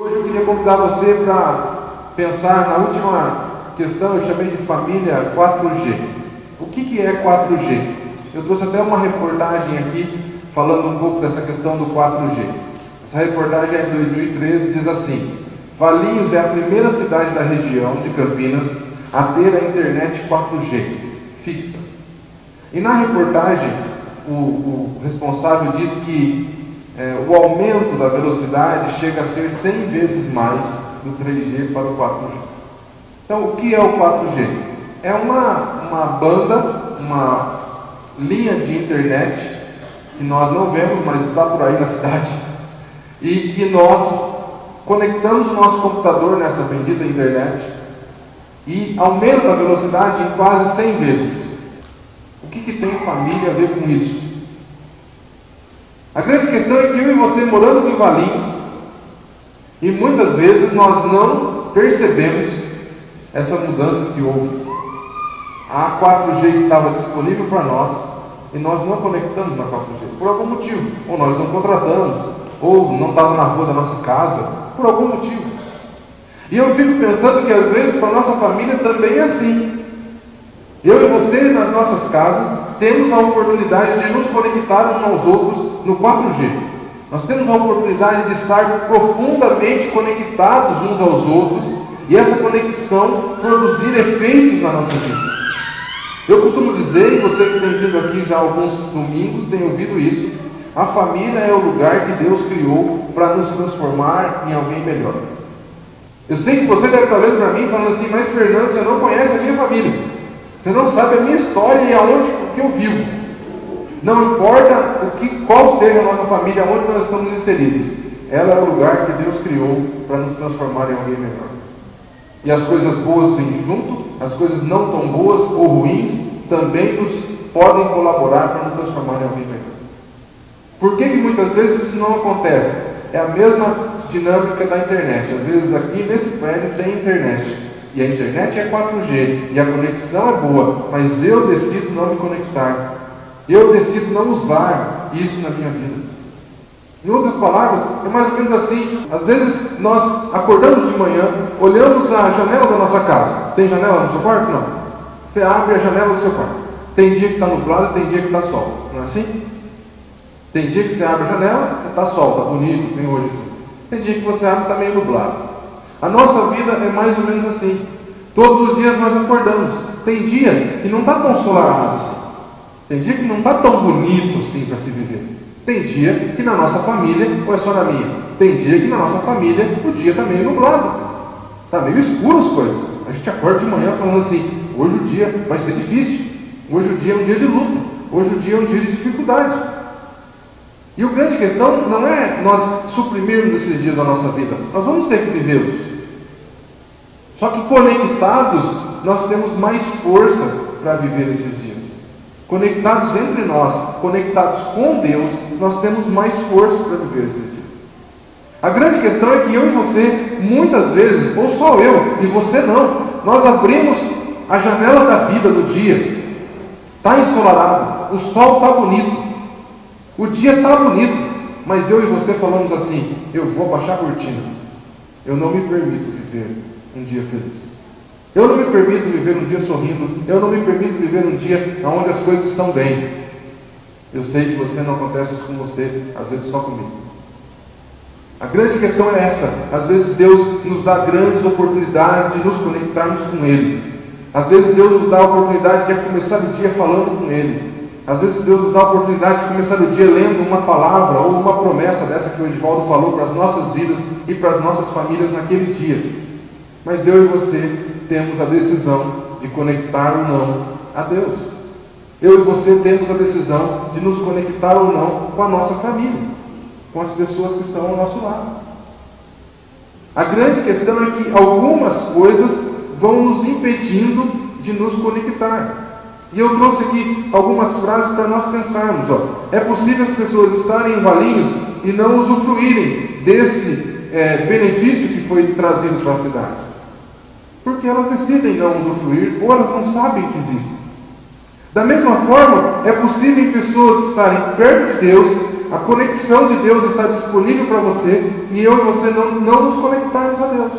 Hoje eu queria convidar você para pensar na última questão, eu chamei de família 4G. O que é 4G? Eu trouxe até uma reportagem aqui falando um pouco dessa questão do 4G. Essa reportagem é de 2013, diz assim: Valinhos é a primeira cidade da região de Campinas a ter a internet 4G fixa. E na reportagem, o responsável diz que o aumento da velocidade chega a ser 100 vezes mais do 3G para o 4G. Então, o que é o 4G? É uma banda, uma linha de internet que nós não vemos, mas está por aí na cidade, e que nós conectamos o nosso computador nessa bendita internet e aumenta a velocidade em quase 100 vezes. O que tem família a ver com isso? A grande questão é que eu e você moramos em Valinhos e muitas vezes nós não percebemos essa mudança que houve. A 4G estava disponível para nós e nós não conectamos na 4G por algum motivo, ou nós não contratamos, ou não estava na rua da nossa casa, por algum motivo. E eu fico pensando que às vezes para a nossa família também é assim. Eu e você, nas nossas casas, temos a oportunidade de nos conectar uns aos outros no 4G. Nós temos a oportunidade de estar profundamente conectados uns aos outros e essa conexão produzir efeitos na nossa vida. Eu costumo dizer, e você que tem vindo aqui já alguns domingos tem ouvido isso, a família é o lugar que Deus criou para nos transformar em alguém melhor. Eu sei que você deve estar olhando para mim falando assim: mas Fernando, você não conhece a minha família. Você não sabe a minha história e o que eu vivo. Não importa qual seja a nossa família, onde nós estamos inseridos. Ela é o lugar que Deus criou para nos transformar em alguém melhor. E as coisas boas vêm junto, as coisas não tão boas ou ruins também podem colaborar para nos transformar em alguém melhor. Por que muitas vezes isso não acontece? É a mesma dinâmica da internet. Às vezes aqui nesse prédio tem internet. E a internet é 4G, e a conexão é boa, mas eu decido não me conectar. Eu decido não usar isso na minha vida. Em outras palavras, é mais ou menos assim. Às vezes nós acordamos de manhã, olhamos a janela da nossa casa. Tem janela no seu quarto? Não. Você abre a janela do seu quarto. Tem dia que está nublado e tem dia que está sol. Não é assim? Tem dia que você abre a janela e está sol, está bonito, tem hoje assim. Tem dia que você abre e está meio nublado. A nossa vida é mais ou menos assim. Todos os dias nós acordamos. Tem dia que não está tão ensolarado assim. Tem dia que não está tão bonito assim para se viver. Tem dia que na nossa família, ou é só na minha? Tem dia que na nossa família o dia está meio nublado. Está meio escuro as coisas. A gente acorda de manhã falando assim: hoje o dia vai ser difícil. Hoje o dia é um dia de luta. Hoje o dia é um dia de dificuldade. E a grande questão não é nós suprimirmos esses dias da nossa vida. Nós vamos ter que vivê-los. Só que conectados, nós temos mais força para viver esses dias. Conectados entre nós, conectados com Deus, nós temos mais força para viver esses dias. A grande questão é que eu e você, muitas vezes, ou só eu e você não, nós abrimos a janela da vida do dia. Está ensolarado, o sol está bonito, o dia está bonito, mas eu e você falamos assim: eu vou abaixar a cortina, eu não me permito viver um dia feliz. Eu não me permito viver um dia sorrindo. Eu não me permito viver um dia onde as coisas estão bem. Eu sei que você não acontece isso com você, às vezes só comigo. A grande questão é essa. Às vezes Deus nos dá grandes oportunidades de nos conectarmos com Ele. Às vezes Deus nos dá a oportunidade de começar o dia falando com Ele. Às vezes Deus nos dá a oportunidade de começar o dia lendo uma palavra ou uma promessa dessa que o Edivaldo falou para as nossas vidas e para as nossas famílias naquele dia. Mas eu e você temos a decisão de conectar ou não a Deus. Eu e você temos a decisão de nos conectar ou não com a nossa família, com as pessoas que estão ao nosso lado. A grande questão é que algumas coisas vão nos impedindo de nos conectar. E eu trouxe aqui algumas frases para nós pensarmos. É possível as pessoas estarem em Valinhos e não usufruírem desse benefício que foi trazido para a cidade. Porque elas decidem não usufruir, ou elas não sabem que existe. Da mesma forma, é possível pessoas estarem perto de Deus, a conexão de Deus está disponível para você e eu e você não nos conectarmos a Deus.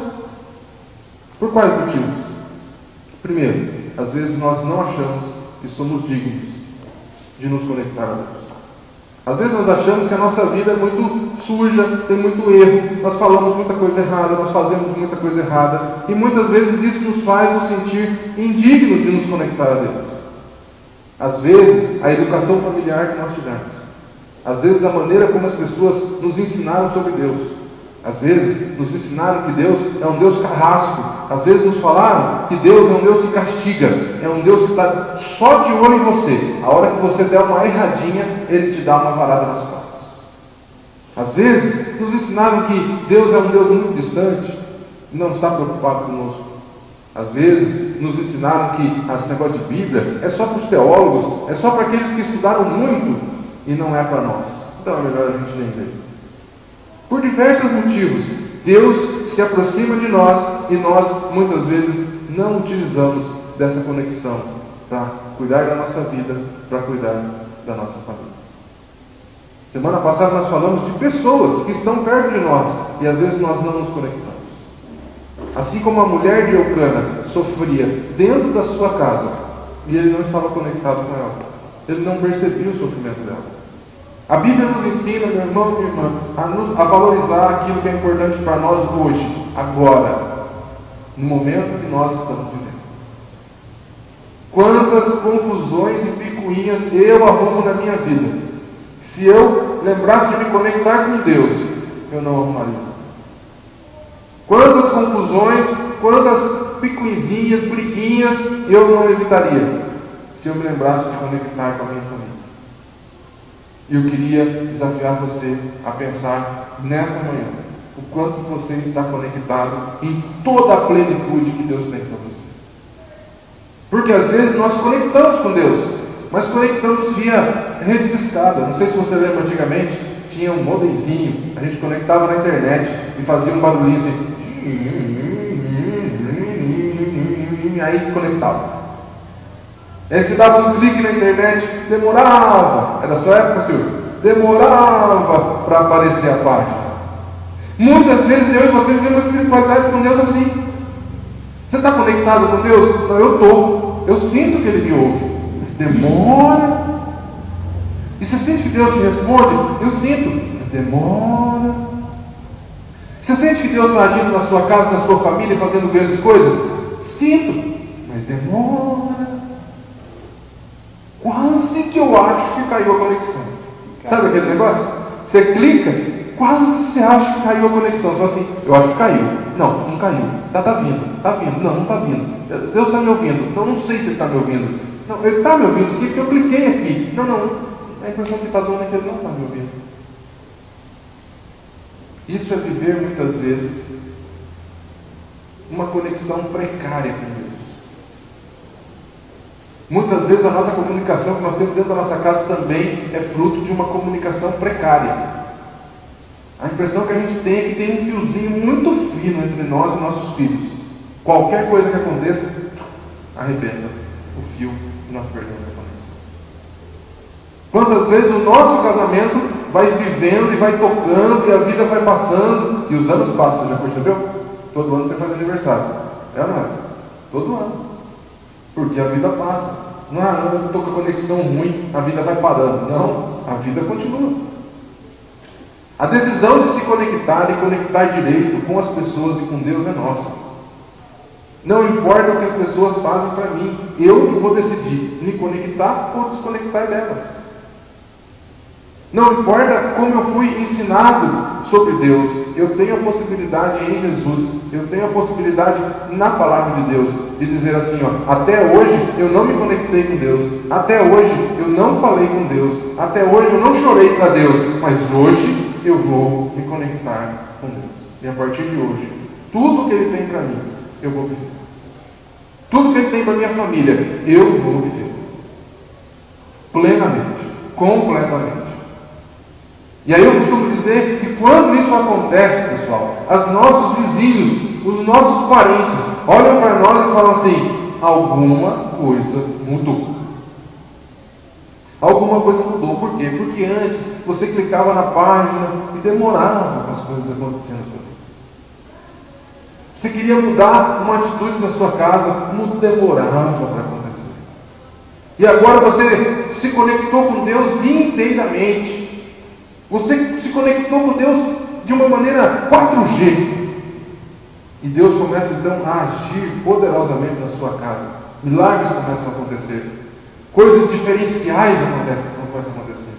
Por quais motivos? Primeiro, às vezes nós não achamos que somos dignos de nos conectar a Deus. Às vezes nós achamos que a nossa vida é muito suja, tem muito erro, nós falamos muita coisa errada, nós fazemos muita coisa errada, e muitas vezes isso nos faz nos sentir indignos de nos conectar a Deus. Às vezes, a educação familiar que nós tivemos, às vezes a maneira como as pessoas nos ensinaram sobre Deus, às vezes nos ensinaram que Deus é um Deus carrasco, às vezes nos falaram que Deus é um Deus que castiga, é um Deus que está só de olho em você. A hora que você der uma erradinha, Ele te dá uma varada nas costas. Às vezes nos ensinaram que Deus é um Deus muito distante e não está preocupado conosco. Às vezes nos ensinaram que esse negócio de Bíblia é só para os teólogos, é só para aqueles que estudaram muito e não é para nós. Então é melhor a gente nem ler. Por diversos motivos, Deus se aproxima de nós e nós muitas vezes não utilizamos dessa conexão para cuidar da nossa vida, para cuidar da nossa família. Semana passada nós falamos de pessoas que estão perto de nós e às vezes nós não nos conectamos. Assim como a mulher de Eucana sofria dentro da sua casa e ele não estava conectado com ela, ele não percebia o sofrimento dela. A Bíblia nos ensina, meu irmão e minha irmã, a valorizar aquilo que é importante para nós hoje, agora, no momento que nós estamos vivendo. Quantas confusões e picuinhas eu arrumo na minha vida. Se eu lembrasse de me conectar com Deus, eu não arrumaria. Quantas confusões, quantas picuinzinhas, briguinhas eu não evitaria, se eu me lembrasse de conectar com a minha família. E eu queria desafiar você a pensar nessa manhã o quanto você está conectado em toda a plenitude que Deus tem para você. Porque às vezes nós conectamos com Deus, mas conectamos via rede de escada. Não sei se você lembra, antigamente tinha um modemzinho, a gente conectava na internet e fazia um barulhinho assim, aí conectava. Aí você dava um clique na internet, demorava, é da sua época, Silvio? Demorava para aparecer a página. Muitas vezes eu e você vivemos uma espiritualidade com Deus assim. Você está conectado com Deus? Não, eu estou. Eu sinto que Ele me ouve. Mas demora. E você sente que Deus te responde? Eu sinto. Mas demora. Você sente que Deus está agindo na sua casa, na sua família, fazendo grandes coisas? Sinto. Mas demora. Quase que eu acho que caiu a conexão. Sabe aquele negócio? Você clica, quase você acha que caiu a conexão. Você fala assim, eu acho que caiu. Não, não caiu. Está vindo. Não está vindo. Deus está me ouvindo. Não sei se Ele está me ouvindo. Não, Ele está me ouvindo sim, porque eu cliquei aqui. Não. A impressão que está dando é que Ele não está me ouvindo. Isso é viver muitas vezes uma conexão precária com Deus. Muitas vezes a nossa comunicação que nós temos dentro da nossa casa também é fruto de uma comunicação precária. A impressão que a gente tem é que tem um fiozinho muito fino entre nós e nossos filhos. Qualquer coisa que aconteça, arrebenta o fio e nós perdemos a conexão. Quantas vezes o nosso casamento vai vivendo e vai tocando e a vida vai passando e os anos passam, já percebeu? Todo ano você faz aniversário. É ou não é? Todo ano. Porque a vida passa. Não estou com a conexão ruim, a vida vai parando. Não, a vida continua. A decisão de se conectar e conectar direito com as pessoas e com Deus é nossa. Não importa o que as pessoas fazem para mim, eu vou decidir me conectar ou desconectar delas. Não importa como eu fui ensinado sobre Deus, eu tenho a possibilidade em Jesus, eu tenho a possibilidade na palavra de Deus, de dizer assim, até hoje eu não me conectei com Deus, até hoje eu não falei com Deus, até hoje eu não chorei para Deus, mas hoje eu vou me conectar com Deus. E a partir de hoje, tudo que Ele tem para mim, eu vou viver. Tudo que Ele tem para minha família, eu vou viver. Plenamente, completamente. E aí eu costumo dizer que quando isso acontece, pessoal, os nossos vizinhos, os nossos parentes, olham para nós e falam assim, alguma coisa mudou. Alguma coisa mudou. Por quê? Porque antes você clicava na página e demorava para as coisas acontecerem na sua vida. Você queria mudar uma atitude na sua casa, demorava para acontecer. E agora você se conectou com Deus inteiramente. Você se conectou com Deus de uma maneira 4G. E Deus começa então a agir poderosamente na sua casa. Milagres começam a acontecer. Coisas diferenciais começam a acontecer.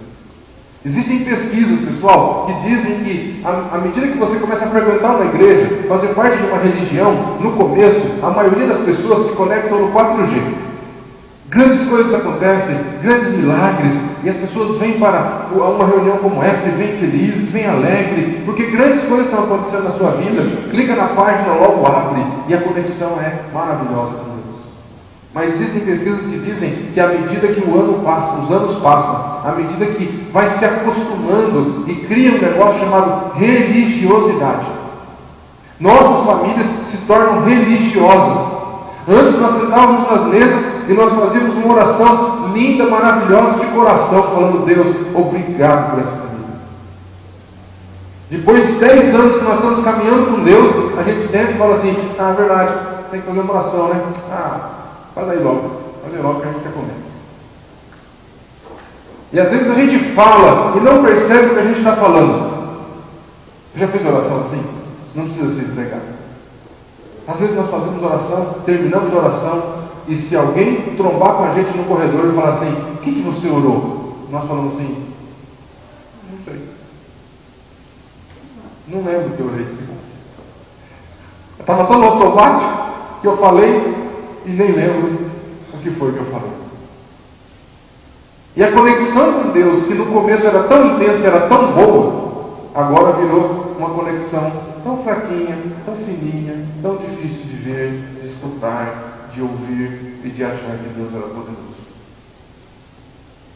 Existem pesquisas, pessoal, que dizem que à medida que você começa a frequentar uma igreja, fazer parte de uma religião, no começo, a maioria das pessoas se conectam no 4G. Grandes coisas acontecem, grandes milagres, e as pessoas vêm para uma reunião como essa e vêm felizes, vêm alegres, porque grandes coisas estão acontecendo na sua vida. Clica na página, logo abre, e a conexão é maravilhosa com Deus. Mas existem pesquisas que dizem que à medida que o ano passa, os anos passam, à medida que vai se acostumando e cria um negócio chamado religiosidade. Nossas famílias se tornam religiosas. Antes nós sentávamos nas mesas e nós fazíamos uma oração linda, maravilhosa de coração, falando: Deus, obrigado por essa família. Depois de 10 anos que nós estamos caminhando com Deus, a gente sempre fala assim: é verdade, tem que fazer uma oração, né? Faz aí logo que a gente quer comer. E às vezes a gente fala e não percebe o que a gente está falando. Você já fez oração assim? Não precisa se entregar. Às vezes nós fazemos oração, terminamos a oração, e se alguém trombar com a gente no corredor e falar assim: o que você orou? Nós falamos assim: não sei. Não lembro o que eu orei. Eu estava tão automático que eu falei e nem lembro o que foi que eu falei. E a conexão com Deus, que no começo era tão intensa, era tão boa, agora virou uma conexão tão fraquinha, tão fininha, tão difícil de ver, de escutar, de ouvir e de achar que Deus era poderoso.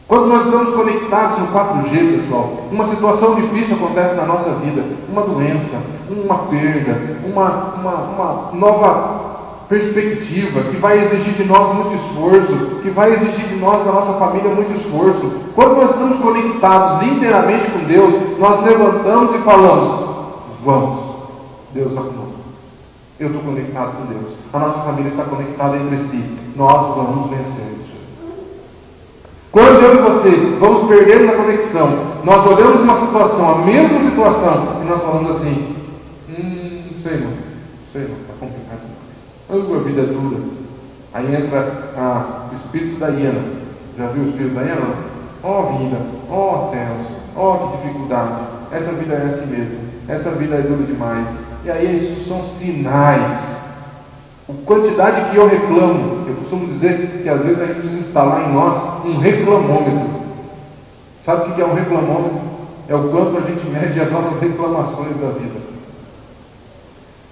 Quando nós estamos conectados no 4G, pessoal, uma situação difícil acontece na nossa vida, uma doença, uma perda, uma nova perspectiva que vai exigir de nós muito esforço, que vai exigir de nós, da nossa família, muito esforço. Quando nós estamos conectados inteiramente com Deus, nós levantamos e falamos: vamos, Deus está conosco. Eu estou conectado com Deus. A nossa família está conectada entre si. Nós vamos vencer isso. Quando eu e você vamos perdendo a conexão, nós olhamos uma situação, a mesma situação, e nós falamos assim: sei não, está complicado demais. A vida é dura. Aí entra o espírito da hiena. Já viu o espírito da hiena? Vida, céus, que dificuldade. Essa vida é assim mesmo. Essa vida é dura demais. E aí isso são sinais. A quantidade que eu reclamo, eu costumo dizer que às vezes a gente precisa instalar em nós um reclamômetro. Sabe o que é um reclamômetro? É o quanto a gente mede as nossas reclamações da vida.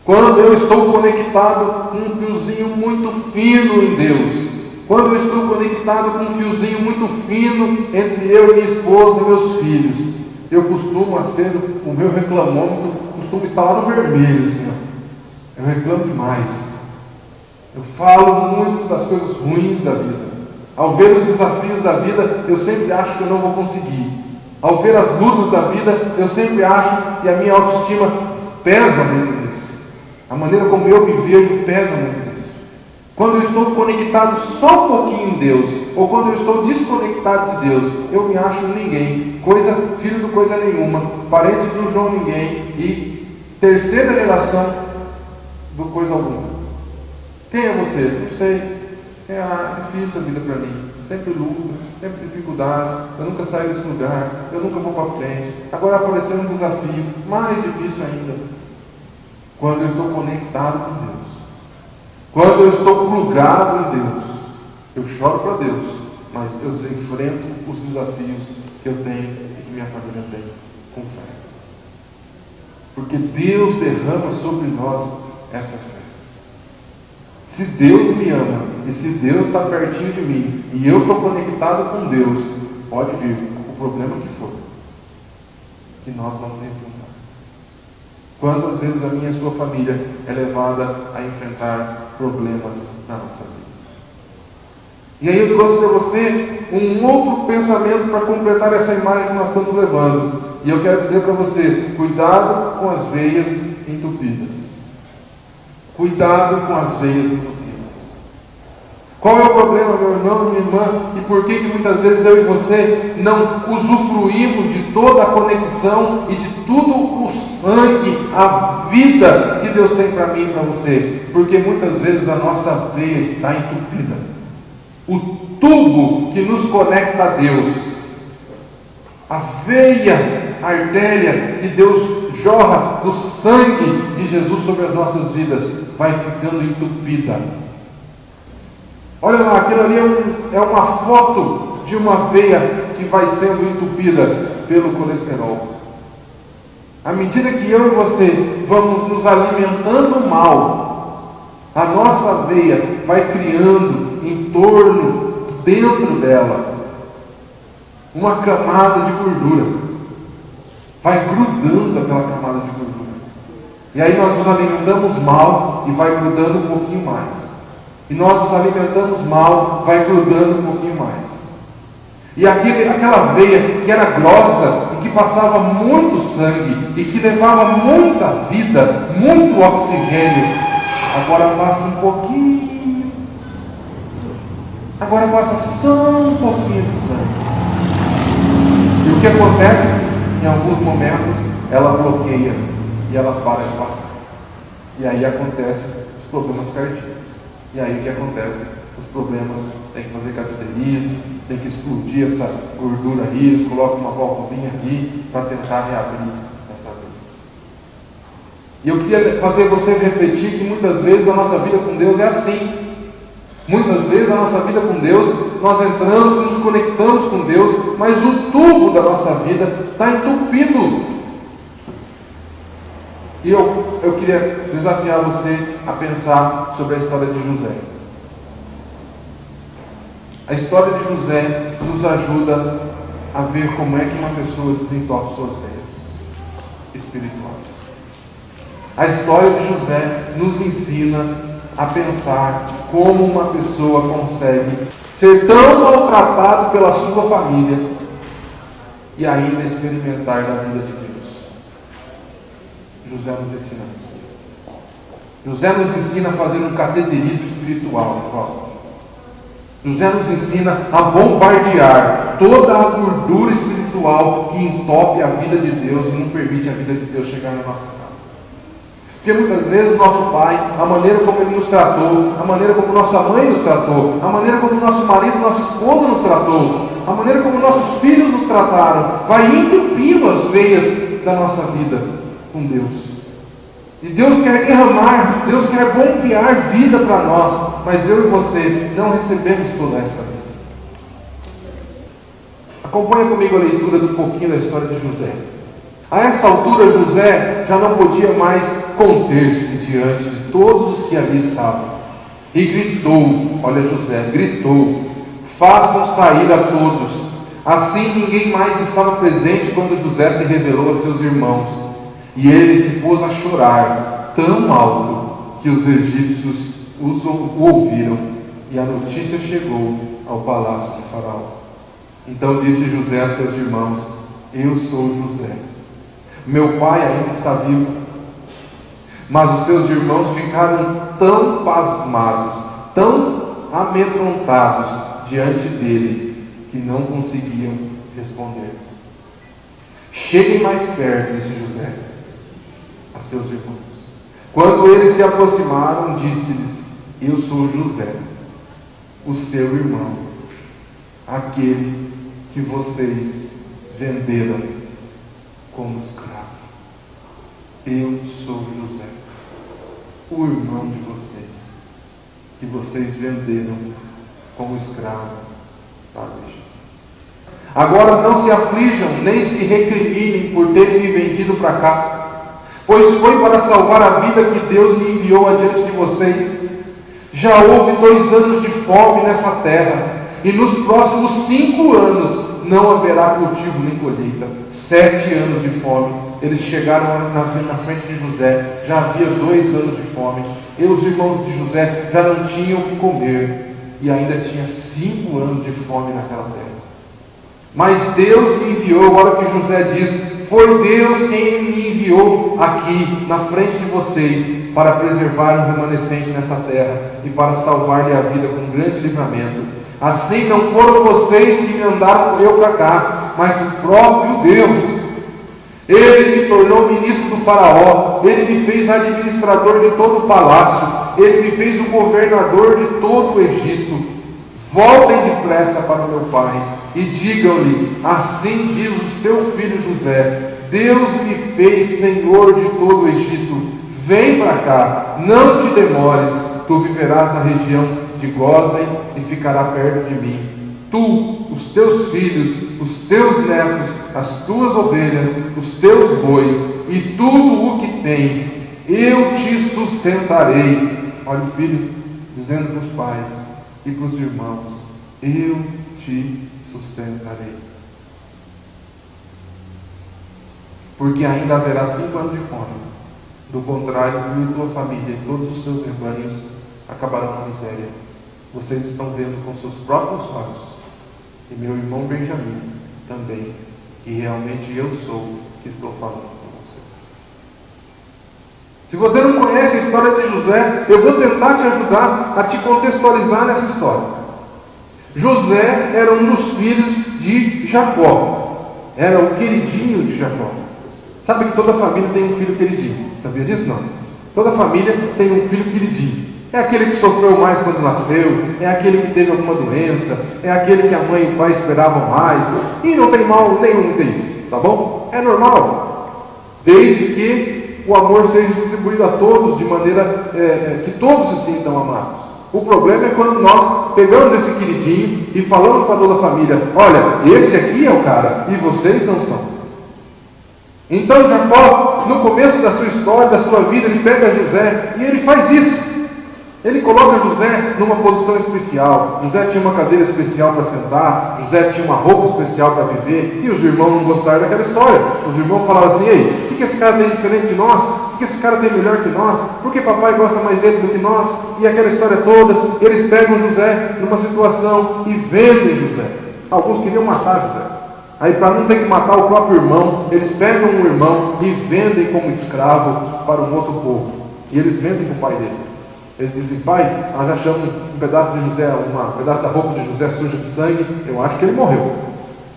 Quando eu estou conectado com um fiozinho muito fino em Deus, quando eu estou conectado com um fiozinho muito fino entre eu e minha esposa e meus filhos, eu costumo ser, o meu reclamômetro costuma estar lá no vermelho, assim, eu reclamo demais. Eu falo muito das coisas ruins da vida. Ao ver os desafios da vida, eu sempre acho que eu não vou conseguir. Ao ver as lutas da vida, eu sempre acho que a minha autoestima pesa muito nisso. A maneira como eu me vejo pesa muito nisso. Quando eu estou conectado só um pouquinho em Deus, ou quando eu estou desconectado de Deus, eu me acho ninguém, filho de coisa nenhuma, parente do João ninguém e terceira geração do coisa alguma. Quem é você? Não sei. É difícil a vida para mim. Sempre luta, sempre dificuldade. Eu nunca saio desse lugar. Eu nunca vou para frente. Agora apareceu um desafio mais difícil ainda. Quando eu estou conectado com Deus, quando eu estou plugado em Deus, eu choro para Deus, mas eu enfrento os desafios que eu tenho e que minha família tem com fé. Porque Deus derrama sobre nós essa fé. Se Deus me ama e se Deus está pertinho de mim e eu estou conectado com Deus, pode vir o problema que for, que nós vamos enfrentar. Quantas vezes a minha e a sua família é levada a enfrentar problemas na nossa vida? E aí eu trouxe para você um outro pensamento para completar essa imagem que nós estamos levando. E eu quero dizer para você, cuidado com as veias entupidas. Cuidado com as veias entupidas. Qual é o problema, meu irmão e minha irmã? E por que muitas vezes eu e você não usufruímos de toda a conexão e de tudo o sangue, a vida que Deus tem para mim e para você? Porque muitas vezes a nossa veia está entupida. O tubo que nos conecta a Deus, a veia, a artéria que Deus jorra do sangue de Jesus sobre as nossas vidas, vai ficando entupida. Olha lá, aquilo ali é uma foto de uma veia que vai sendo entupida pelo colesterol. À medida que eu e você vamos nos alimentando mal, a nossa veia vai criando em torno, dentro dela, uma camada de gordura. Vai grudando aquela camada de gordura. E aí nós nos alimentamos mal e vai grudando um pouquinho mais. E nós nos alimentamos mal, vai grudando um pouquinho mais. E aquela veia que era grossa e que passava muito sangue e que levava muita vida, muito oxigênio, agora passa um pouquinho. Agora passa só um pouquinho de sangue. E o que acontece? Em alguns momentos ela bloqueia e ela para de passar. E aí acontecem os problemas cardíacos. E aí o que acontece? Os problemas, tem que fazer cateterismo, tem que explodir essa gordura aí, eles colocam uma válvulinha ali para tentar reabrir essa vida. E eu queria fazer você refletir que muitas vezes a nossa vida com Deus é assim. Muitas vezes a nossa vida com Deus, nós entramos e nos conectamos com Deus, mas o tubo da nossa vida está entupido. E eu queria desafiar você a pensar sobre a história de José. A história de José nos ajuda a ver como é que uma pessoa desentope suas veias espirituais. A história de José nos ensina a pensar como uma pessoa consegue ser tão maltratado pela sua família e ainda experimentar da vida de Deus. José nos ensina isso. José nos ensina a fazer um cateterismo espiritual. José nos ensina a bombardear toda a gordura espiritual que entope a vida de Deus e não permite a vida de Deus chegar na nossa casa. Porque muitas vezes o nosso pai, a maneira como ele nos tratou, a maneira como nossa mãe nos tratou, a maneira como nosso marido, nossa esposa nos tratou, a maneira como nossos filhos nos trataram, vai entupindo as veias da nossa vida com Deus. E Deus quer derramar, Deus quer bombear vida para nós, mas eu e você não recebemos toda essa vida. Acompanha comigo a leitura do pouquinho da história de José. A essa altura José já não podia mais conter-se diante de todos os que ali estavam. E gritou, olha José, gritou: façam sair a todos. Assim ninguém mais estava presente quando José se revelou a seus irmãos. E ele se pôs a chorar tão alto que os egípcios o ouviram. E a notícia chegou ao palácio de Faraó. Então disse José a seus irmãos: eu sou José. Meu pai ainda está vivo. Mas os seus irmãos ficaram tão pasmados, tão amedrontados diante dele, que não conseguiam responder. Cheguem mais perto, disse José a seus irmãos. Quando eles se aproximaram, disse-lhes: eu sou José, o seu irmão, aquele que vocês venderam como escravo. Eu sou José, o irmão de vocês, que vocês venderam como escravo para o Egito. Agora não se aflijam, nem se recriminem por terem me vendido para cá, pois foi para salvar a vida que Deus me enviou adiante de vocês. Já houve 2 anos de fome nessa terra, e nos próximos 5 anos não haverá cultivo nem colheita. 7 anos de fome. Eles chegaram na frente de José, já havia 2 anos de fome, e os irmãos de José já não tinham o que comer. e ainda tinha 5 anos de fome naquela terra. Mas Deus me enviou, olha o que José diz, foi Deus quem me enviou aqui, na frente de vocês, para preservar um remanescente nessa terra e para salvar-lhe a vida com um grande livramento. Assim não foram vocês que me mandaram por eu para cá, mas o próprio Deus. Ele me tornou ministro do faraó, ele me fez administrador de todo o palácio, ele me fez o governador de todo o Egito. Voltem depressa para o meu pai e digam-lhe, assim diz o seu filho José, Deus me fez senhor de todo o Egito, vem para cá, não te demores, tu viverás na região de Gósen e ficará perto de mim. Tu, os teus filhos, os teus netos, as tuas ovelhas, os teus bois e tudo o que tens, eu te sustentarei. Olha o filho dizendo para os pais e para os irmãos, eu te sustentarei. Porque ainda haverá 5 anos de fome. Do contrário, tu e tua família e todos os seus rebanhos acabarão na miséria. Vocês estão vendo com seus próprios olhos. E meu irmão Benjamim também, que realmente eu sou que estou falando com vocês. Se você não conhece a história de José, eu vou tentar te ajudar a te contextualizar nessa história. José era um dos filhos de Jacó. Era o queridinho de Jacó. Sabe que toda família tem um filho queridinho. Sabia disso? Não. Toda família tem um filho queridinho. É aquele que sofreu mais quando nasceu, é aquele que teve alguma doença, é aquele que a mãe e o pai esperavam mais, e não tem mal nenhum tem, tá bom? É normal, desde que o amor seja distribuído a todos, de maneira que todos se sintam amados. O problema é quando nós pegamos esse queridinho e falamos para toda a família, olha, esse aqui é o cara, e vocês não são. Então Jacó, no começo da sua história, da sua vida, ele pega José, e ele faz isso. Ele coloca José numa posição especial. José tinha uma cadeira especial para sentar, José tinha uma roupa especial para viver, e os irmãos não gostaram daquela história. Os irmãos falaram assim, ei, o que esse cara tem diferente de nós? O que esse cara tem melhor que nós? Por que papai gosta mais dele do que nós? E aquela história toda, eles pegam José numa situação e vendem José. Alguns queriam matar José. Aí para não ter que matar o próprio irmão, eles pegam um irmão e vendem como escravo para um outro povo. E eles vendem para o pai dele. Eles dizem, pai, nós achamos um pedaço de José, um pedaço da roupa de José suja de sangue, eu acho que ele morreu.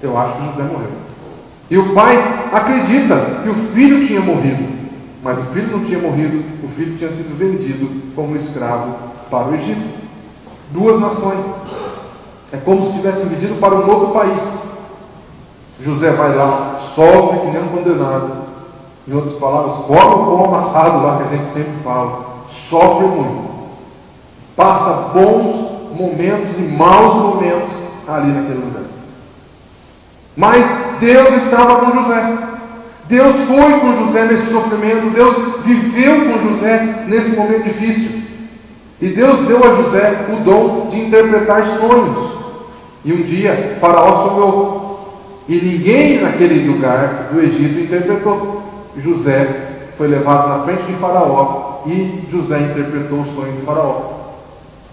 Eu acho que José morreu. E o pai acredita que o filho tinha morrido, mas o filho não tinha morrido, o filho tinha sido vendido como escravo para o Egito. 2 nações. É como se tivessem vendido para um outro país. José vai lá, sofre que nem um condenado. Em outras palavras, come o pão amassado lá que a gente sempre fala. Sofre muito. Passa bons momentos e maus momentos ali naquele lugar. Mas Deus estava com José. Deus foi com José nesse sofrimento. Deus viveu com José nesse momento difícil. E Deus deu a José o dom de interpretar sonhos. E um dia Faraó sonhou. E ninguém naquele lugar do Egito interpretou. José foi levado na frente de Faraó e José interpretou o sonho de Faraó.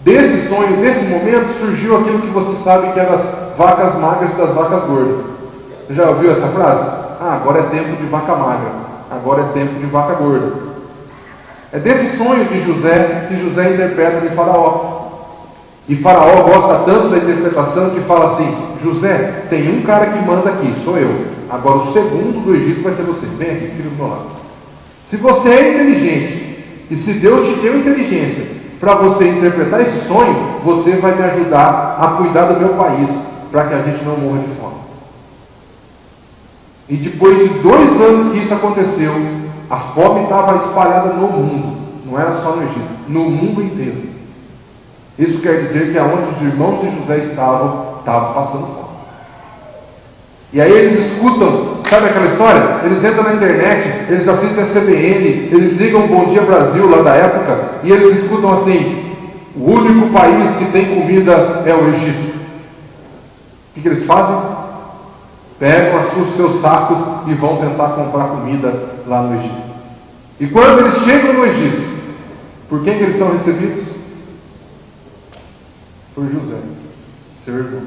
Desse sonho, desse momento, surgiu aquilo que você sabe que é das vacas magras e das vacas gordas. Você já ouviu essa frase? Agora é tempo de vaca magra, agora é tempo de vaca gorda. É desse sonho de José que José interpreta de Faraó. E Faraó gosta tanto da interpretação que fala assim, José, tem um cara que manda aqui, sou eu. Agora o segundo do Egito vai ser você. Vem aqui, fica do meu lado. Se você é inteligente, e se Deus te deu inteligência para você interpretar esse sonho, você vai me ajudar a cuidar do meu país, para que a gente não morra de fome. E depois de 2 anos que isso aconteceu, a fome estava espalhada no mundo, não era só no Egito, no mundo inteiro. Isso quer dizer que aonde os irmãos de José estavam passando fome. E aí eles escutam, sabe aquela história? Eles entram na internet, eles assistem a CBN, eles ligam o Bom Dia Brasil lá da época, e eles escutam assim, o único país que tem comida é o Egito. O que eles fazem? Pegam os seus sacos e vão tentar comprar comida lá no Egito. E quando eles chegam no Egito, por quem que eles são recebidos? por José, seu irmão.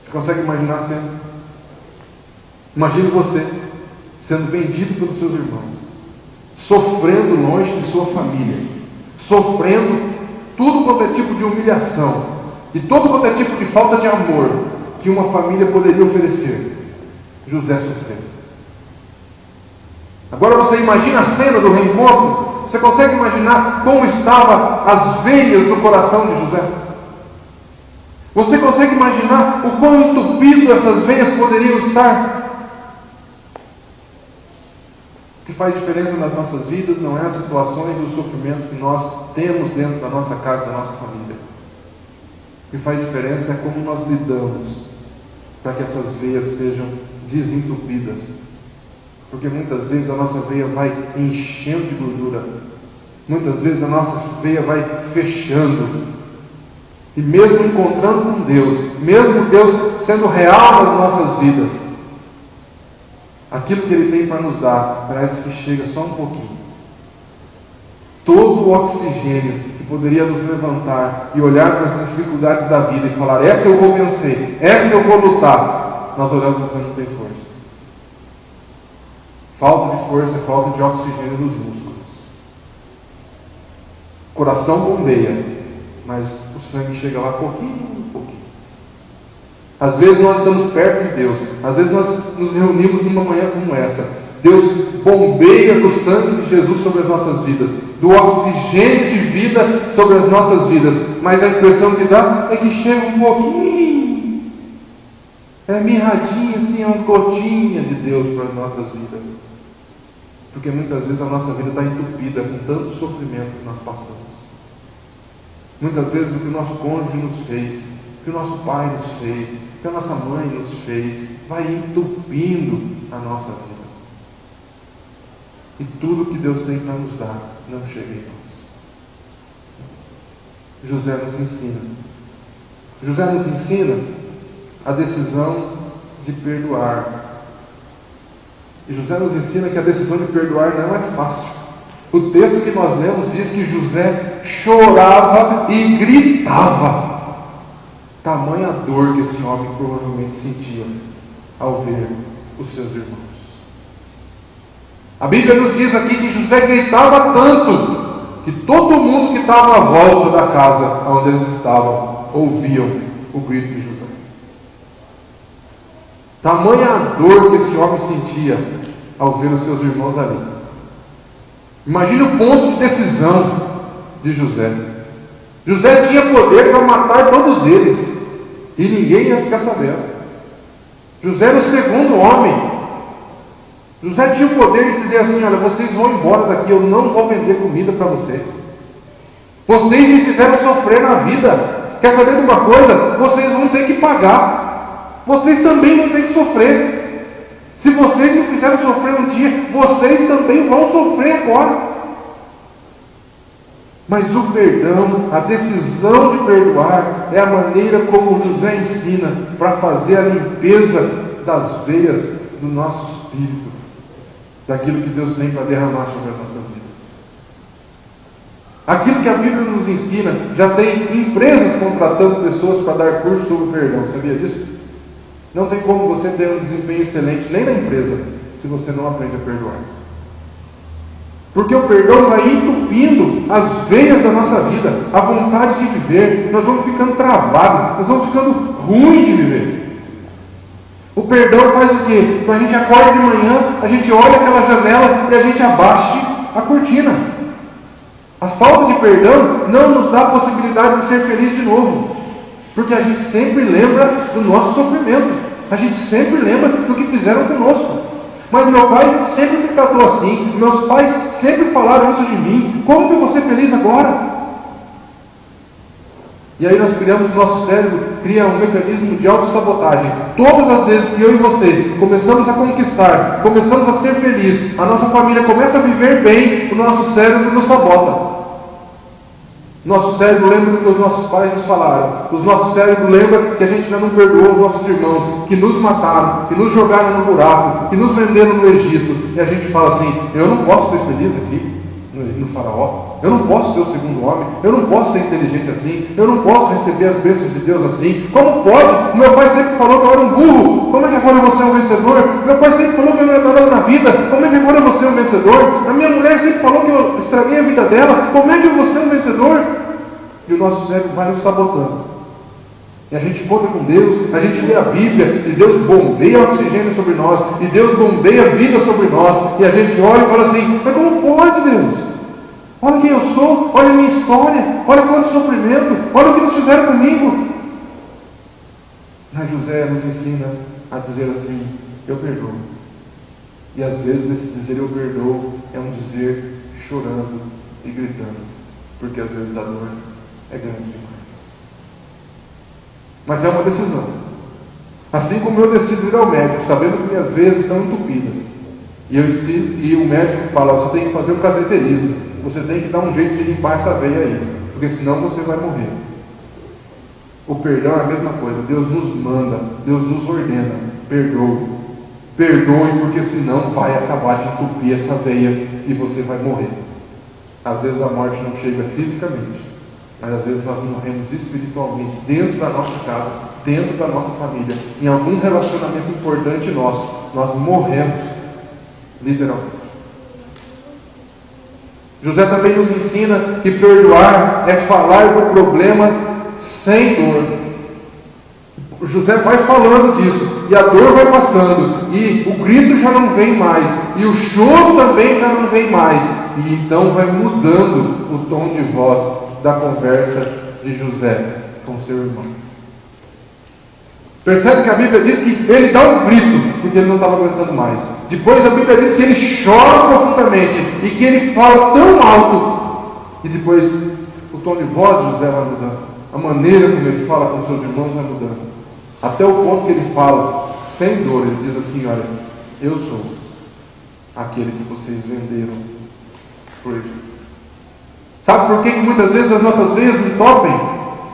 Você consegue imaginar a cena? Imagine você sendo vendido pelos seus irmãos, sofrendo longe de sua família, sofrendo tudo quanto é tipo de humilhação e todo quanto é tipo de falta de amor que uma família poderia oferecer. José sofreu. Agora você imagina a cena do reencontro. Você consegue imaginar como estavam as veias do coração de José? Você consegue imaginar o quão entupido essas veias poderiam estar? O que faz diferença nas nossas vidas não é as situações e os sofrimentos que nós temos dentro da nossa casa, da nossa família. O que faz diferença é como nós lidamos para que essas veias sejam desentupidas. Porque muitas vezes a nossa veia vai enchendo de gordura. Muitas vezes a nossa veia vai fechando. E mesmo encontrando com Deus, mesmo Deus sendo real nas nossas vidas, aquilo que Ele tem para nos dar, parece que chega só um pouquinho. Todo o oxigênio que poderia nos levantar e olhar para as dificuldades da vida e falar, essa eu vou vencer, essa eu vou lutar, nós olhamos e você não tem força. Falta de força, falta de oxigênio nos músculos. O coração bombeia, mas o sangue chega lá pouquinho, pouquinho. Às vezes nós estamos perto de Deus, às vezes nós nos reunimos numa manhã como essa. Deus bombeia do sangue de Jesus sobre as nossas vidas, do oxigênio de vida sobre as nossas vidas, mas a impressão que dá é que chega um pouquinho, é mirradinha assim, umas gotinhas de Deus para as nossas vidas. Porque muitas vezes a nossa vida está entupida com tanto sofrimento que nós passamos. Muitas vezes o que o nosso cônjuge nos fez, o que o nosso pai nos fez, o que a nossa mãe nos fez, vai entupindo a nossa vida. E tudo que Deus tem para nos dar não chega em nós. José nos ensina. José nos ensina a decisão de perdoar. E José nos ensina que a decisão de perdoar não é fácil. O texto que nós lemos diz que José chorava e gritava. Tamanha dor que esse homem provavelmente sentia ao ver os seus irmãos. A Bíblia nos diz aqui que José gritava tanto que todo mundo que estava à volta da casa onde eles estavam ouviam o grito de José. Tamanha a dor que esse homem sentia ao ver os seus irmãos ali. Imagine o ponto de decisão de José. José tinha poder para matar todos eles e ninguém ia ficar sabendo. José era o segundo homem. José tinha o poder de dizer assim, olha, vocês vão embora daqui, eu não vou vender comida para vocês. Vocês me fizeram sofrer na vida. Quer saber de uma coisa? Vocês vão ter que pagar. Vocês também vão ter que sofrer. Se vocês me fizeram sofrer um dia, vocês também vão sofrer agora. Mas o perdão, a decisão de perdoar, é a maneira como José ensina para fazer a limpeza das veias do nosso espírito, daquilo que Deus tem para derramar sobre as nossas vidas. Aquilo que a Bíblia nos ensina, já tem empresas contratando pessoas para dar curso sobre perdão, sabia disso? Não tem como você ter um desempenho excelente nem na empresa, se você não aprende a perdoar. Porque o perdão vai entupindo as veias da nossa vida, a vontade de viver. Nós vamos ficando travados, nós vamos ficando ruim de viver. O perdão faz o quê? Quando a gente acorda de manhã, a gente olha aquela janela e a gente abaixa a cortina. A falta de perdão não nos dá a possibilidade de ser feliz de novo. Porque a gente sempre lembra do nosso sofrimento. A gente sempre lembra do que fizeram conosco. Mas meu pai sempre me tratou assim. Meus pais sempre falaram isso de mim. Como que eu vou ser feliz agora? E aí nós criamos, nosso cérebro cria um mecanismo de autossabotagem. Todas as vezes que eu e você começamos a conquistar, começamos a ser felizes, a nossa família começa a viver bem, o nosso cérebro nos sabota. Nosso cérebro lembra do que os nossos pais nos falaram. O nosso cérebro lembra que a gente ainda não perdoou os nossos irmãos, que nos mataram, que nos jogaram no buraco, que nos venderam no Egito. E a gente fala assim, eu não posso ser feliz aqui no no faraó. Eu não posso ser o segundo homem. Eu não posso ser inteligente assim. Eu não posso receber as bênçãos de Deus assim. Como pode? Meu pai sempre falou que eu era um burro. Como é que agora eu vou ser um vencedor? Meu pai sempre falou que eu não ia dar nada na vida. Como é que agora eu vou ser um vencedor? A minha mulher sempre falou que eu estraguei a vida dela. Como é que eu vou ser um vencedor? E o nosso cérebro vai nos sabotando. E a gente conta com Deus, a gente lê a Bíblia, e Deus bombeia oxigênio sobre nós, e Deus bombeia vida sobre nós, e a gente olha e fala assim, mas como pode, Deus? Olha quem eu sou, olha a minha história, olha quanto sofrimento, olha o que eles fizeram comigo. Mas José nos ensina a dizer assim, eu perdoo. E às vezes esse dizer eu perdoo é um dizer chorando e gritando, porque às vezes a dor é grande demais. Mas é uma decisão. Assim como eu decido ir ao médico, sabendo que minhas veias estão entupidas. E o médico fala, você tem que fazer um cateterismo. Você tem que dar um jeito de limpar essa veia aí. Porque senão você vai morrer. O perdão é a mesma coisa. Deus nos manda, Deus nos ordena. Perdoe. Perdoe, porque senão vai acabar de entupir essa veia e você vai morrer. Às vezes a morte não chega fisicamente. Mas às vezes nós morremos espiritualmente, dentro da nossa casa, dentro da nossa família, em algum relacionamento importante nosso, nós morremos, literalmente. José também nos ensina que perdoar é falar do problema sem dor. José vai falando disso, e a dor vai passando, e o grito já não vem mais, e o choro também já não vem mais, e então vai mudando o tom de voz da conversa de José com seu irmão. Percebe que a Bíblia diz que ele dá um grito, porque ele não estava aguentando mais. Depois a Bíblia diz que ele chora profundamente, e que ele fala tão alto, e depois o tom de voz de José vai mudando, a maneira como ele fala com seus irmãos vai mudando, até o ponto que ele fala, sem dor, ele diz assim, olha, eu sou aquele que vocês venderam por Egito. Sabe por que muitas vezes as nossas veias entopem?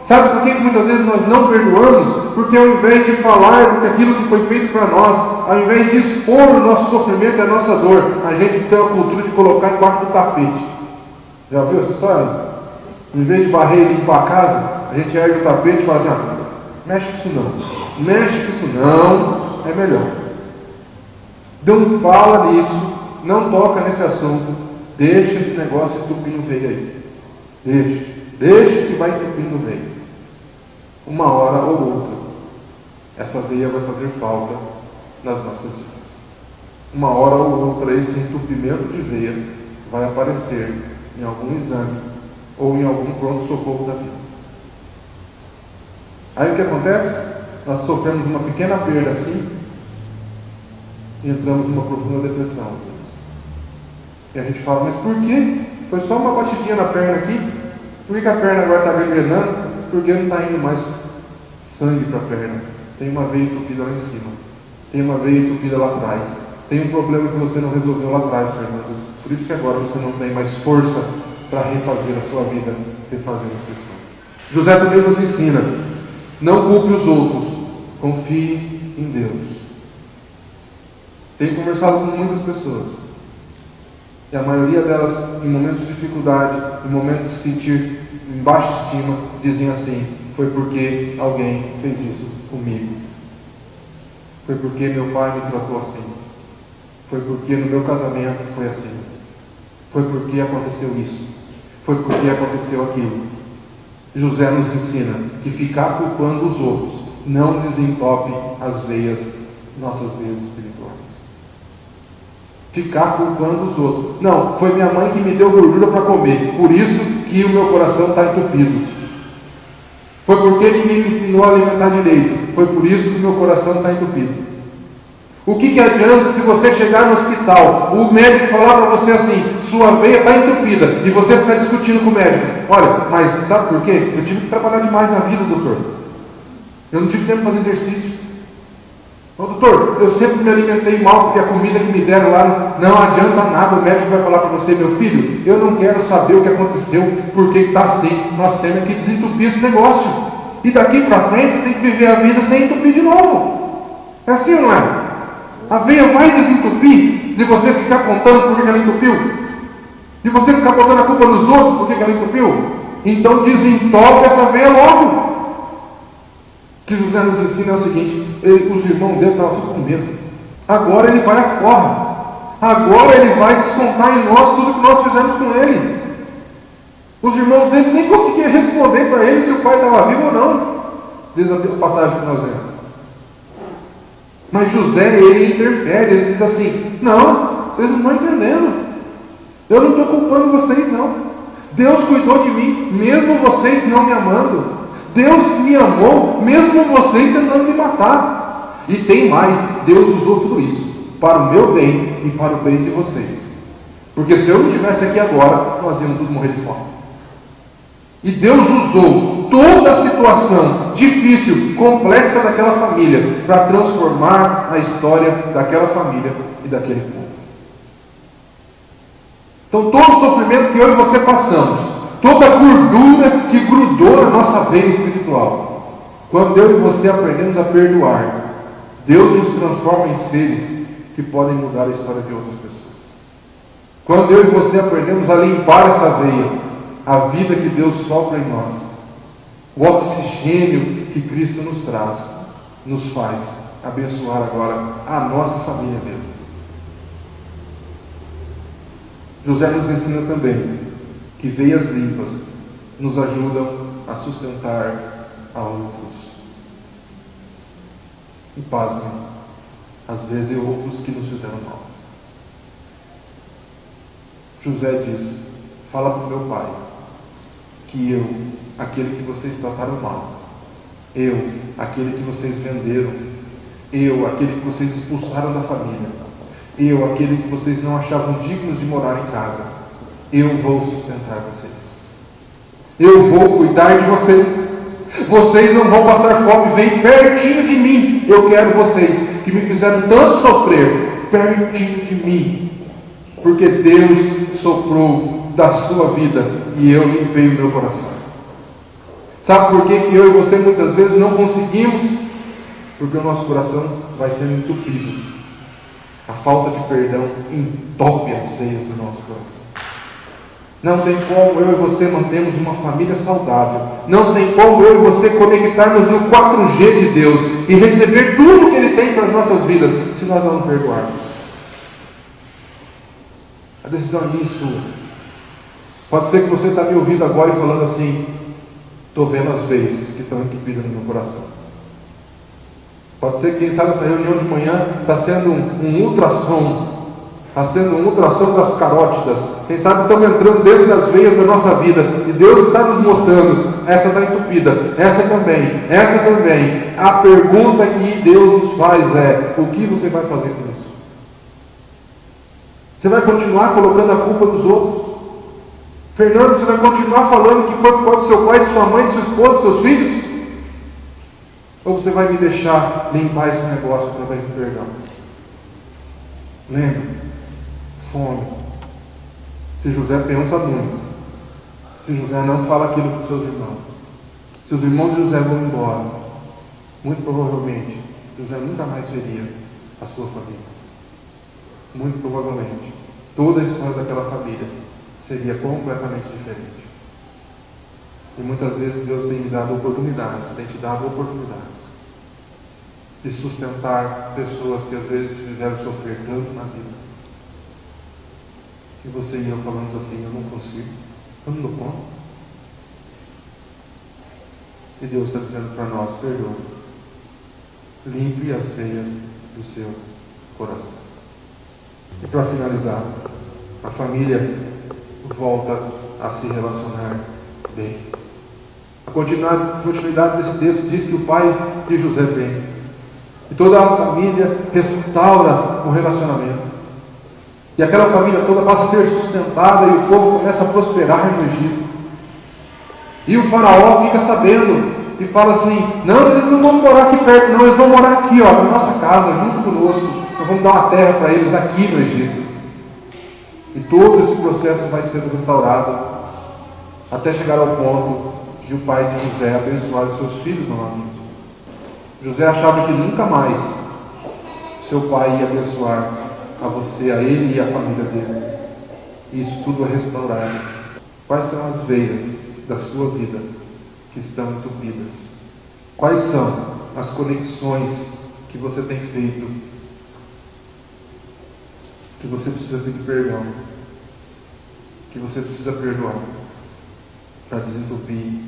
Sabe por que muitas vezes nós não perdoamos? Porque ao invés de falar daquilo que foi feito para nós, ao invés de expor o nosso sofrimento e a nossa dor, a gente tem a cultura de colocar embaixo do tapete. Já ouviu essa história? Em vez de varrer e limpar a casa, a gente ergue o tapete e fala assim, mexe com isso não. Mexe com isso não, é melhor. Não fala nisso, não toca nesse assunto, deixa esse negócio entupindo veio aí. Deixa que vai entupindo veio. Uma hora ou outra, essa veia vai fazer falta nas nossas vidas. Uma hora ou outra, esse entupimento de veia vai aparecer em algum exame ou em algum pronto-socorro da vida. Aí o que acontece? Nós sofremos uma pequena perda assim e entramos numa profunda depressão. E a gente fala, mas por quê? Foi só uma batidinha na perna aqui? Por que a perna agora está gangrenando? Porque não está indo mais sangue para a perna. Tem uma veia entupida lá em cima. Tem uma veia entupida lá atrás. Tem um problema que você não resolveu lá atrás, Fernando. Por isso que agora você não tem mais força para refazer a sua vida, refazer as questões. José também nos ensina, não culpe os outros, confie em Deus. Tenho conversado com muitas pessoas, e a maioria delas, em momentos de dificuldade, em momentos de se sentir em baixa estima, dizem assim, foi porque alguém fez isso comigo. Foi porque meu pai me tratou assim. Foi porque no meu casamento foi assim. Foi porque aconteceu isso. Foi porque aconteceu aquilo. José nos ensina que ficar culpando os outros não desentope as veias, nossas veias espirituais. Ficar culpando os outros. Não, foi minha mãe que me deu gordura para comer, por isso que o meu coração está entupido. Foi porque ninguém me ensinou a alimentar direito, foi por isso que o meu coração está entupido. O que adianta se você chegar no hospital, o médico falar para você assim, sua veia está entupida, e você ficar discutindo com o médico, olha, mas sabe por quê? Eu tive que trabalhar demais na vida, doutor. Eu não tive tempo para fazer exercício. Ô, doutor, eu sempre me alimentei mal porque a comida que me deram lá não adianta nada. O médico vai falar para você, meu filho, eu não quero saber o que aconteceu, por que está assim. Nós temos que desentupir esse negócio. E daqui para frente você tem que viver a vida sem entupir de novo. É assim ou não é? A veia vai desentupir de você ficar contando por que ela entupiu. De você ficar botando a culpa nos outros, por que ela entupiu? Então desentope essa veia logo. O que José nos ensina é o seguinte: os irmãos dele estavam tudo com medo. Agora ele vai à forra. Agora ele vai descontar em nós tudo que nós fizemos com ele. Os irmãos dele nem conseguiam responder para ele se o pai estava vivo ou não. Diz a passagem que nós vemos. Mas José, ele interfere, ele diz assim: não, vocês não estão entendendo. Eu não estou culpando vocês, não. Deus cuidou de mim, mesmo vocês não me amando. Deus me amou, mesmo vocês tentando me matar. E tem mais, Deus usou tudo isso para o meu bem e para o bem de vocês. Porque se eu não estivesse aqui agora, nós íamos todos morrer de fome. E Deus usou toda a situação difícil, complexa daquela família para transformar a história daquela família e daquele povo. Então todo o sofrimento que eu e você passamos, toda a gordura que grudou na nossa veia espiritual, quando eu e você aprendemos a perdoar, Deus nos transforma em seres que podem mudar a história de outras pessoas. Quando eu e você aprendemos a limpar essa veia, a vida que Deus sopra em nós, o oxigênio que Cristo nos traz, nos faz abençoar agora a nossa família mesmo. José nos ensina também que veias limpas nos ajudam a sustentar a outros. E pasmem, às vezes outros que nos fizeram mal. José diz: fala para o meu pai que eu, aquele que vocês trataram mal, eu, aquele que vocês venderam, eu, aquele que vocês expulsaram da família, eu, aquele que vocês não achavam dignos de morar em casa, eu vou sustentar vocês. Eu vou cuidar de vocês. Vocês não vão passar fome, vem pertinho de mim. Eu quero vocês que me fizeram tanto sofrer, pertinho de mim. Porque Deus soprou da sua vida e eu limpei o meu coração. Sabe por que eu e você muitas vezes não conseguimos? Porque o nosso coração vai sendo entupido. A falta de perdão entope as veias do nosso coração. Não tem como eu e você mantermos uma família saudável. Não tem como eu e você conectarmos no 4G de Deus e receber tudo que Ele tem para as nossas vidas, se nós não perdoarmos. A decisão é minha e sua. Pode ser que você está me ouvindo agora e falando assim: estou vendo as veias que estão entupidas no meu coração. Pode ser que, quem sabe, essa reunião de manhã está sendo um ultrassom. Está sendo um ultrassom das carótidas. Quem sabe estamos entrando dentro das veias da nossa vida. E Deus está nos mostrando: essa está entupida, essa também, essa também. A pergunta que Deus nos faz é: o que você vai fazer com isso? Você vai continuar colocando a culpa nos outros? Fernando, você vai continuar falando que foi por causa do seu pai, de sua mãe, de sua esposa, de seus filhos? Ou você vai me deixar limpar esse negócio através do perdão? Lembra? Fome. Se José pensa muito, se José não fala aquilo para os seus irmãos, se os irmãos de José vão embora, muito provavelmente José nunca mais veria a sua família. Muito provavelmente toda a história daquela família seria completamente diferente. E muitas vezes Deus tem me dado oportunidades, tem te dado oportunidades de sustentar pessoas que às vezes te fizeram sofrer tanto na vida. E você e eu falamos assim: eu não consigo, eu não dou conta. E Deus está dizendo para nós: perdoe, limpe as veias do seu coração. E para finalizar, a família volta a se relacionar bem. A continuidade desse texto diz que o pai de José vem. E toda a família restaura o relacionamento. E aquela família toda passa a ser sustentada e o povo começa a prosperar no Egito. E o faraó fica sabendo e fala assim: não, eles não vão morar aqui perto, não, eles vão morar aqui, ó, na nossa casa, junto conosco. Nós vamos dar uma terra para eles aqui no Egito. E todo esse processo vai sendo restaurado até chegar ao ponto de o pai de José abençoar os seus filhos novamente. José achava que nunca mais seu pai ia abençoar a você, a ele e a família dele. e isso tudo é restaurado. Quais são as veias da sua vida que estão entupidas? Quais são as conexões que você tem feito, que você precisa pedir perdão, que você precisa perdoar para desentupir?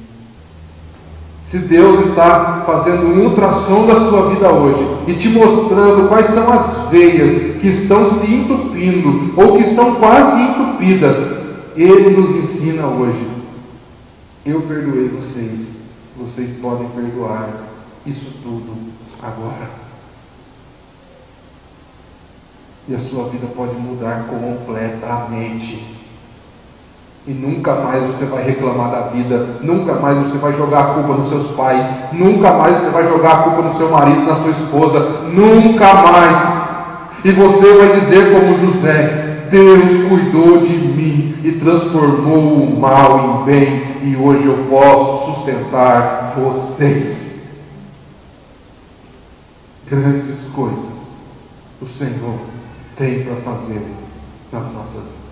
Se Deus está fazendo um ultrassom da sua vida hoje e te mostrando quais são as veias que estão se entupindo ou que estão quase entupidas, Ele nos ensina hoje: eu perdoei vocês, vocês podem perdoar isso tudo agora. E a sua vida pode mudar completamente. E nunca mais você vai reclamar da vida, nunca mais você vai jogar a culpa nos seus pais, nunca mais você vai jogar a culpa no seu marido, na sua esposa, nunca mais. E você vai dizer como José: Deus cuidou de mim e transformou o mal em bem, e hoje eu posso sustentar vocês. Grandes coisas o Senhor tem para fazer nas nossas vidas.